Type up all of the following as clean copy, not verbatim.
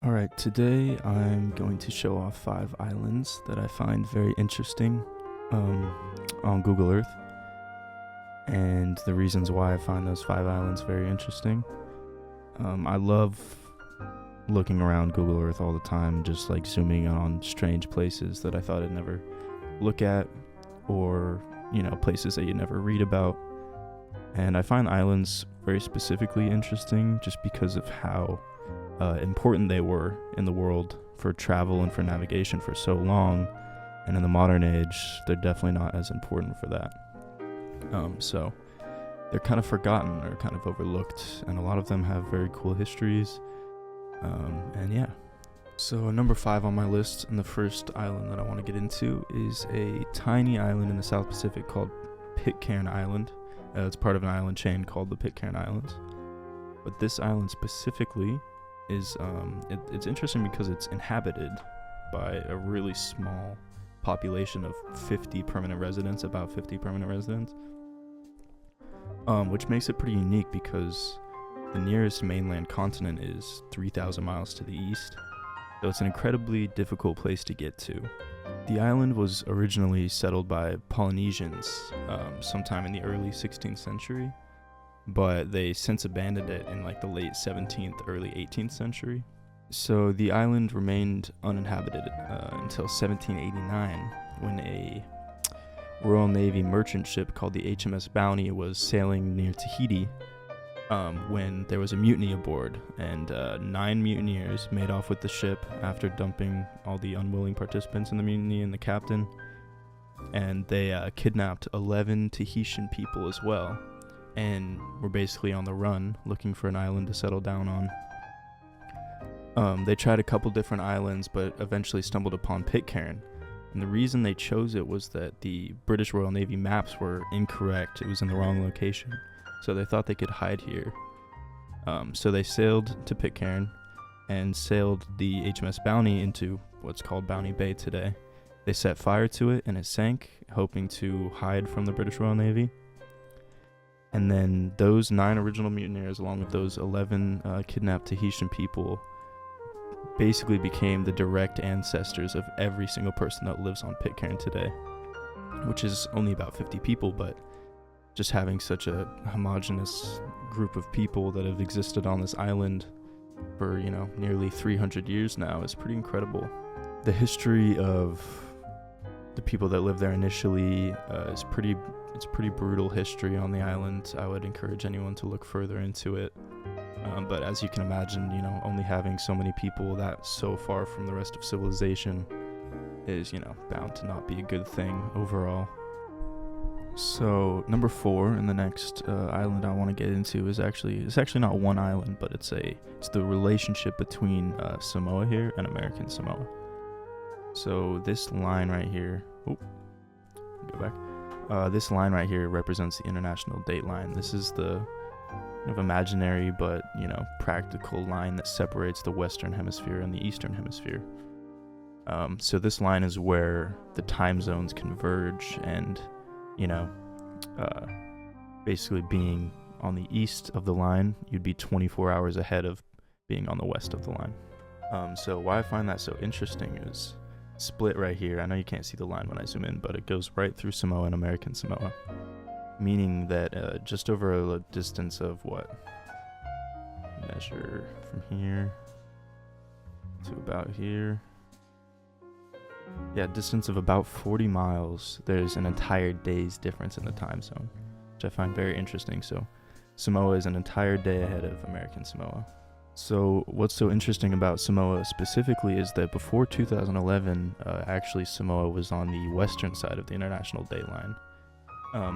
All right, today I'm going to show off 5 islands that I find very interesting um, on Google Earth, and the reasons why I find those 5 islands very interesting. I love looking around Google Earth all the time, just like zooming in on strange places that I thought I'd never look at, or places that you never read about. And I find islands very specifically interesting just because of how important they were in the world for travel and for navigation for so long, and in the modern age they're definitely not as important for that. So they're kind of forgotten or kind of overlooked, and a lot of them have very cool histories. And yeah, so number 5 on my list, and the first island that I want to get into, is a tiny island in the South Pacific called Pitcairn Island. It's part of an island chain called the Pitcairn Islands, but this island specifically is it's interesting because it's inhabited by a really small population of 50 permanent residents, about 50 permanent residents, which makes it pretty unique because the nearest mainland continent is 3,000 miles to the east, so it's an incredibly difficult place to get to. The island was originally settled by Polynesians sometime in the early 16th century, but they since abandoned it in like the late 17th, early 18th century. So the island remained uninhabited until 1789, when a Royal Navy merchant ship called the HMS Bounty was sailing near Tahiti, when there was a mutiny aboard, and 9 mutineers made off with the ship after dumping all the unwilling participants in the mutiny and the captain, and they kidnapped 11 Tahitian people as well, and were basically on the run looking for an island to settle down on. They tried a couple different islands, but eventually stumbled upon Pitcairn, and the reason they chose it was that the British Royal Navy maps were incorrect. It was in the wrong location, so they thought they could hide here. So they sailed to Pitcairn and sailed the HMS Bounty into what's called Bounty Bay today. They set fire to it and it sank, hoping to hide from the British Royal Navy. And then those 9 original mutineers, along with those 11 kidnapped Tahitian people, basically became the direct ancestors of every single person that lives on Pitcairn today, which is only about 50 people, but just having such a homogenous group of people that have existed on this island for, nearly 300 years now is pretty incredible. The history of the people that lived there initially is pretty brutal history on the island. I would encourage anyone to look further into it. But as you can imagine, only having so many people that so far from the rest of civilization is, bound to not be a good thing overall. So number 4, and the next island I want to get into is actually not one island, but it's the relationship between Samoa here and American Samoa. So this line right here, this line right here represents the international date line. This is the kind of imaginary but practical line that separates the Western Hemisphere and the Eastern Hemisphere. So this line is where the time zones converge, and basically being on the east of the line, you'd be 24 hours ahead of being on the west of the line. So why I find that so interesting is split right here. I know you can't see the line when I zoom in, but it goes right through Samoa and American Samoa, meaning that just over a distance of measure from here to about here, distance of about 40 miles, there's an entire day's difference in the time zone, which I find very interesting. So Samoa is an entire day ahead of American Samoa. So what's so interesting about Samoa specifically is that before 2011, actually Samoa was on the western side of the international date line.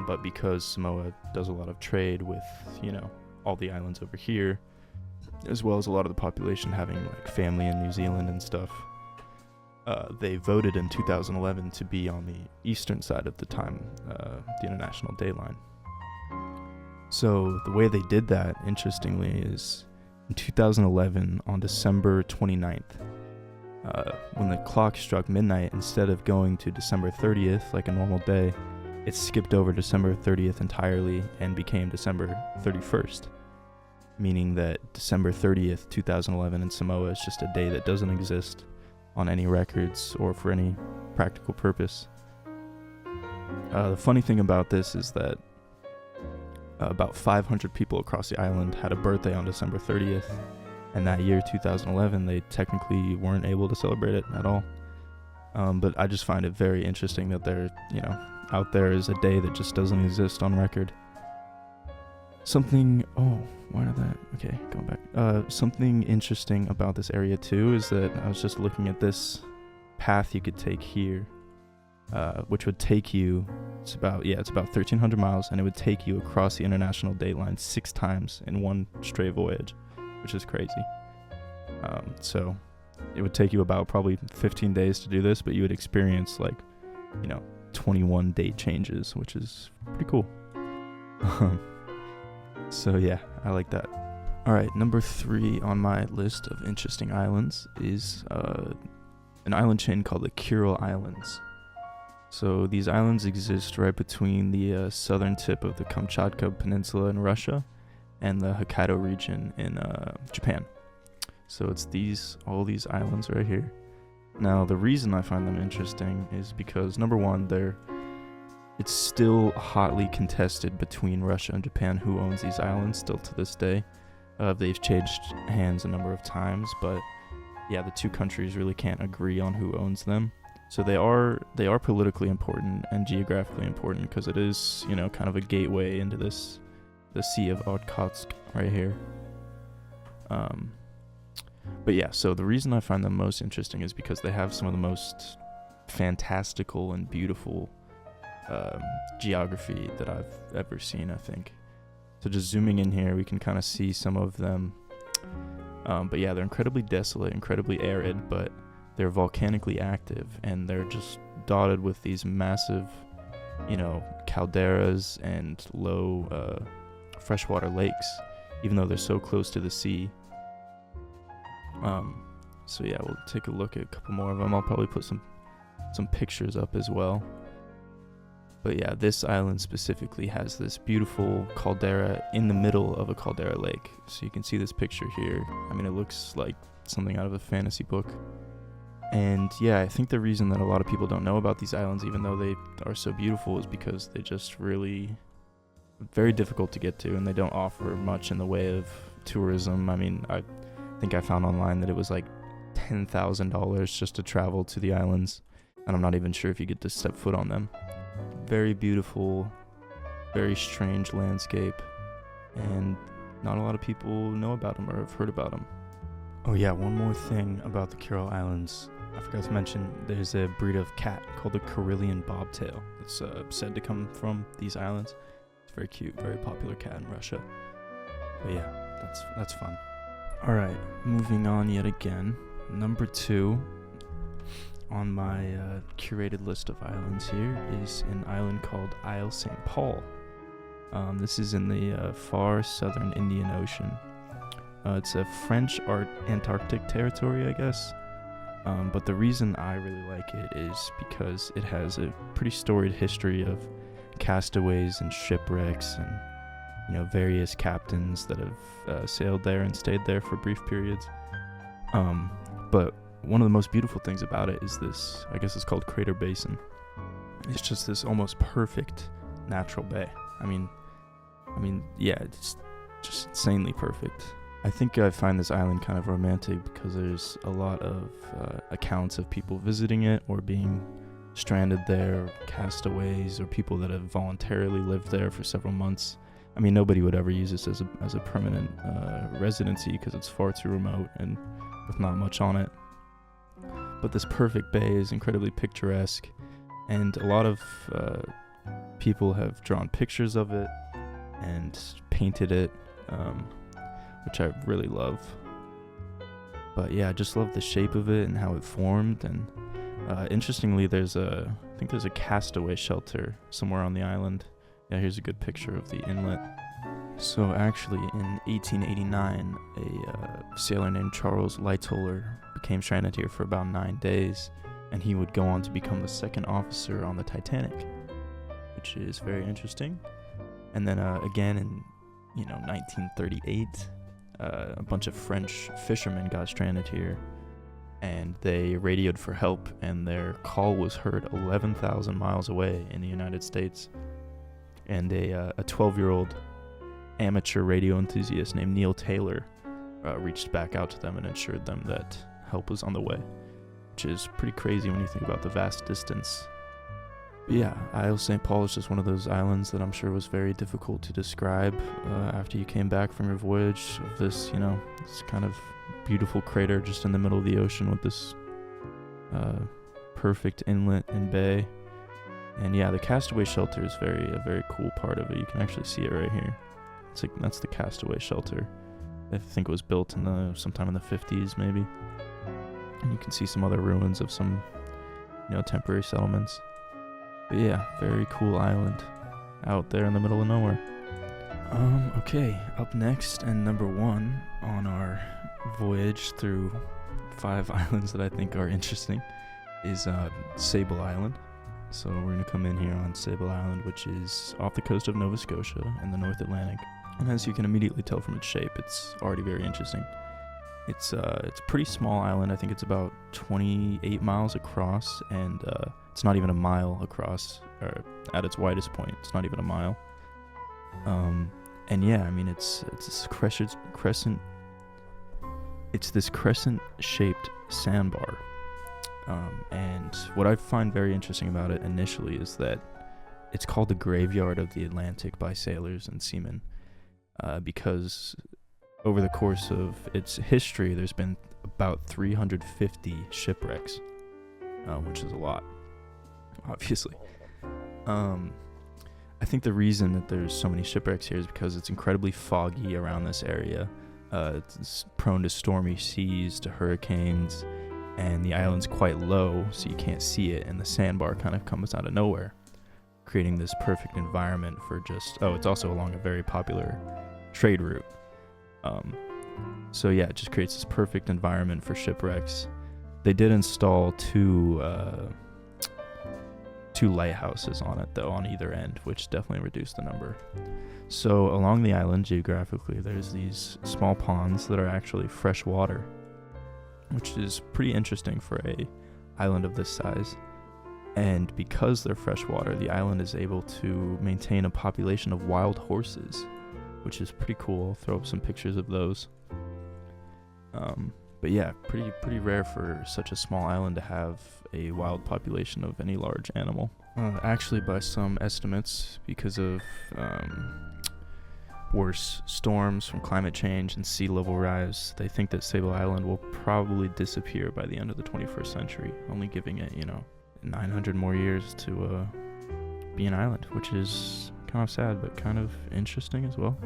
But because Samoa does a lot of trade with, all the islands over here, as well as a lot of the population having like family in New Zealand and stuff, they voted in 2011 to be on the eastern side of the international date line. So the way they did that, interestingly, is in 2011, on December 29th, when the clock struck midnight, instead of going to December 30th like a normal day, it skipped over December 30th entirely and became December 31st. meaning that December 30th, 2011 in Samoa is just a day that doesn't exist on any records or for any practical purpose. The funny thing about this is that about 500 people across the island had a birthday on December 30th, and that year, 2011, they technically weren't able to celebrate it at all. But I just find it very interesting that there, out there is a day that just doesn't exist on record. Something interesting about this area too is that I was just looking at this path you could take here, which would take you, it's about 1,300 miles, and it would take you across the international date line 6 times in one straight voyage, which is crazy. So it would take you about probably 15 days to do this, but you would experience 21 date changes, which is pretty cool. So yeah, I like that. All right, number 3 on my list of interesting islands is an island chain called the Kuril Islands. So these islands exist right between the southern tip of the Kamchatka Peninsula in Russia and the Hokkaido region in Japan. So it's all these islands right here. Now, the reason I find them interesting is because, number one, it's still hotly contested between Russia and Japan who owns these islands still to this day. They've changed hands a number of times, but yeah, the two countries really can't agree on who owns them. So they are politically important and geographically important because it is, kind of a gateway into the Sea of Okhotsk right here. But yeah, so the reason I find them most interesting is because they have some of the most fantastical and beautiful geography that I've ever seen, I think. So just zooming in here, we can kind of see some of them. But yeah, they're incredibly desolate, incredibly arid, but they're volcanically active, and they're just dotted with these massive, calderas and low freshwater lakes, even though they're so close to the sea. So yeah, we'll take a look at a couple more of them. I'll probably put some pictures up as well. But yeah, this island specifically has this beautiful caldera in the middle of a caldera lake. So you can see this picture here. I mean, it looks like something out of a fantasy book. And yeah, I think the reason that a lot of people don't know about these islands, even though they are so beautiful, is because they just really very difficult to get to, and they don't offer much in the way of tourism. I mean, I think I found online that it was like $10,000 just to travel to the islands, and I'm not even sure if you get to step foot on them. Very beautiful, very strange landscape, and not a lot of people know about them or have heard about them. Oh yeah, one more thing about the Kuril Islands. I forgot to mention, there's a breed of cat called the Karelian bobtail that's said to come from these islands. It's very cute, very popular cat in Russia. But yeah, that's fun. Alright, moving on yet again. Number 2 on my curated list of islands here is an island called Isle St. Paul. This is in the far southern Indian Ocean. It's a French Antarctic territory, I guess. But the reason I really like it is because it has a pretty storied history of castaways and shipwrecks and, various captains that have sailed there and stayed there for brief periods. But one of the most beautiful things about it is this, I guess it's called Crater Basin. It's just this almost perfect natural bay. I mean, yeah, it's just insanely perfect. I think I find this island kind of romantic because there's a lot of accounts of people visiting it or being stranded there, castaways, or people that have voluntarily lived there for several months. I mean, nobody would ever use this as a permanent residency because it's far too remote and with not much on it. But this perfect bay is incredibly picturesque, and a lot of people have drawn pictures of it and painted it, which I really love. But yeah, I just love the shape of it and how it formed. And interestingly, I think there's a castaway shelter somewhere on the island. Yeah, here's a good picture of the inlet. So actually, in 1889, a sailor named Charles Lightoller became stranded here for about 9 days, and he would go on to become the second officer on the Titanic, which is very interesting. And then again in 1938, a bunch of French fishermen got stranded here, and they radioed for help, and their call was heard 11,000 miles away in the United States. And a 12-year-old amateur radio enthusiast named Neil Taylor reached back out to them and assured them that help was on the way, which is pretty crazy when you think about the vast distance. But yeah, Isle St. Paul is just one of those islands that I'm sure was very difficult to describe after you came back from your voyage of this, this kind of beautiful crater just in the middle of the ocean with this perfect inlet and bay. And yeah, the Castaway Shelter is a very cool part of it. You can actually see it right here. It's like, that's the Castaway Shelter. I think it was built sometime in the 50s maybe. And you can see some other ruins of some, temporary settlements. But yeah, very cool island out there in the middle of nowhere. Okay, up next and number 1 on our voyage through 5 islands that I think are interesting is Sable Island. So we're going to come in here on Sable Island, which is off the coast of Nova Scotia in the North Atlantic. And as you can immediately tell from its shape, it's already very interesting. It's a pretty small island. I think it's about 28 miles across, and it's not even a mile across, or at its widest point, it's not even a mile. And yeah, I mean, it's this crescent-shaped sandbar. And what I find very interesting about it initially is that it's called the Graveyard of the Atlantic by sailors and seamen, because over the course of its history, there's been about 350 shipwrecks, which is a lot, obviously. I think the reason that there's so many shipwrecks here is because it's incredibly foggy around this area. It's prone to stormy seas, to hurricanes, and the island's quite low, so you can't see it, and the sandbar kind of comes out of nowhere, creating this perfect environment for it's also along a very popular trade route. So yeah, it just creates this perfect environment for shipwrecks. They did install two lighthouses on it, though, on either end, which definitely reduced the number. So along the island, geographically, there's these small ponds that are actually fresh water, which is pretty interesting for a island of this size. And because they're freshwater, the island is able to maintain a population of wild horses, which is pretty cool. I'll throw up some pictures of those. But yeah, pretty rare for such a small island to have a wild population of any large animal. Actually, by some estimates, because of worse storms from climate change and sea level rise, they think that Sable Island will probably disappear by the end of the 21st century, only giving it, 900 more years to be an island, which is kind of sad, but kind of interesting as well.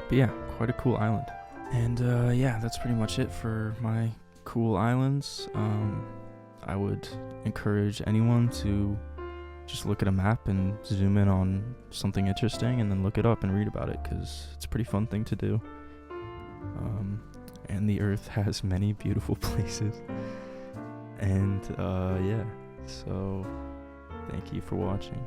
But yeah, quite a cool island. And yeah, that's pretty much it for my cool islands. I would encourage anyone to just look at a map and zoom in on something interesting and then look it up and read about it, because it's a pretty fun thing to do. And the earth has many beautiful places. And yeah, so thank you for watching.